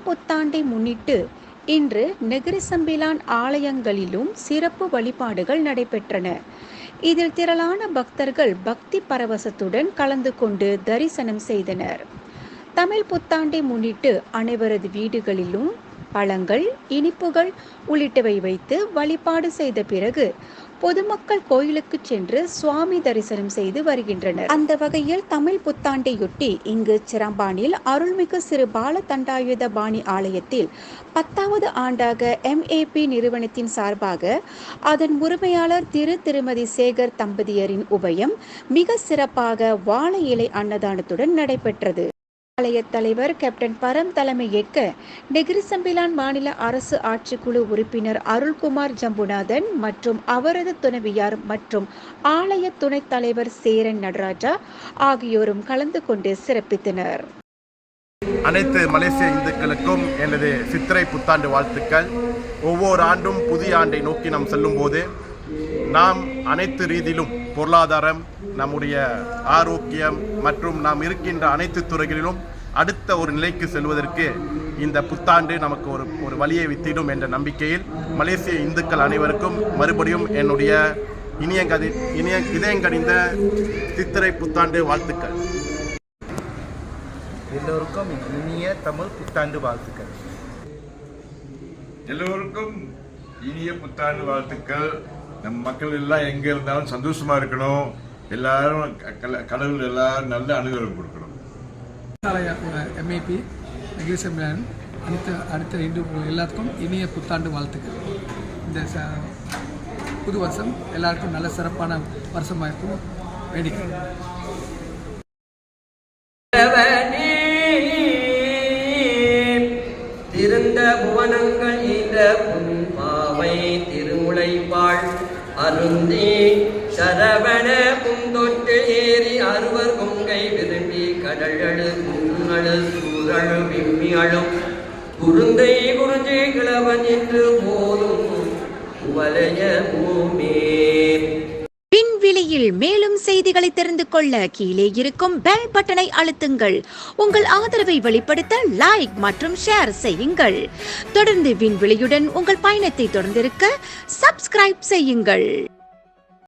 தமிழ் புத்தாண்டை முன்னிட்டு இன்று நெகிரிசம்பிலான் ஆலயங்களிலும் சிறப்பு வழிபாடுகள் நடைபெற்றன. இதில் திரளான பக்தர்கள் பக்தி பரவசத்துடன் கலந்து கொண்டு தரிசனம் செய்தனர். தமிழ் புத்தாண்டை முன்னிட்டு அனைவரது வீடுகளிலும் பழங்கள், இனிப்புகள் உள்ளிட்டவை வைத்து வழிபாடு செய்த பிறகு பொதுமக்கள் கோயிலுக்கு சென்று சுவாமி தரிசனம் செய்து வருகின்றனர். அந்த வகையில் தமிழ் புத்தாண்டையொட்டி இங்கு சிரம்பானில் அருள்மிகு சிறு பால தண்டாயுத பாணி ஆலயத்தில் 10வது ஆண்டாக MAP நிறுவனத்தின் சார்பாக அதன் உரிமையாளர் திருமதி சேகர் தம்பதியரின் உபயம் மிக சிறப்பாக வாழை இலை அன்னதானத்துடன் நடைபெற்றது. ஆலய தலைவர் கேப்டன் பரம் தலைமை ஏற்க நெகிரிசம்பிலான் மாநில அரசு ஆட்சிக்குழு உறுப்பினர் அருள்குமார் ஜம்புநாதன் மற்றும் அவரது துணைவியார் மற்றும் ஆலய துணைத் தலைவர் சேரன் நடராஜா ஆகியோரும் கலந்து கொண்டு சிறப்பித்தனர். அனைத்து மலேசிய இந்துக்களுக்கும் எனது சித்திரை புத்தாண்டு வாழ்த்துக்கள். ஒவ்வொரு ஆண்டும் புதிய ஆண்டை நோக்கி நாம் செல்லும் போது நாம் அனைத்து ரீதியிலும் பொருளாதாரம், நம்முடைய ஆரோக்கியம் மற்றும் நாம் இருக்கின்ற அனைத்து துறைகளிலும் அடுத்த ஒரு நிலைக்கு செல்வதற்கு இந்த புத்தாண்டு நமக்கு ஒரு வழியை வித்திடும் என்ற நம்பிக்கையில் மலேசிய இந்துக்கள் அனைவருக்கும் மறுபடியும் என்னுடைய இதயங்கனிந்த சித்திரை புத்தாண்டு வாழ்த்துக்கள். எல்லோருக்கும் இனிய தமிழ் புத்தாண்டு வாழ்த்துக்கள். எல்லோருக்கும் இனிய புத்தாண்டு வாழ்த்துக்கள். நம் மக்கள் எல்லாம் எங்க இருந்தாலும் சந்தோஷமா இருக்கணும். எல்லாரும் கடவுள் எல்லாரும் நல்ல அனுகிரகம் கொடுக்கணும். MAP நெகிரிசம்பிலான் அடுத்த இந்து எல்லாத்துக்கும் இனிய புத்தாண்டு வாழ்த்துக்கள். இந்த புது வருஷம் எல்லாருக்கும் நல்ல சிறப்பான வருஷமாக இருக்கும் வேடிக்கை. திருந்த புவனங்கள் இந்த புன்பாவை திருமுலைப்பாள் அருந்தி சரவண புந்தொட்டு ஏறி அறுவர் கொங்கை விரும்பி கடலழு குங்களு சூழழு விம்மியழும் குருந்தை குறிஞ்சி கிழவன் என்று போதும் உவலைய பூமே. விண்வெளியில் மேலும் செய்திகளை தெரிந்து கொள்ள கீழே இருக்கும் பெல் பட்டனை அழுத்துங்கள். உங்கள் ஆதரவை வெளிப்படுத்த லைக் மற்றும் ஷேர் செய்யுங்கள். தொடர்ந்து விண்வெளியுடன் உங்கள் பயணத்தை தொடர்ந்திருக்க சப்ஸ்கிரைப் செய்யுங்கள்.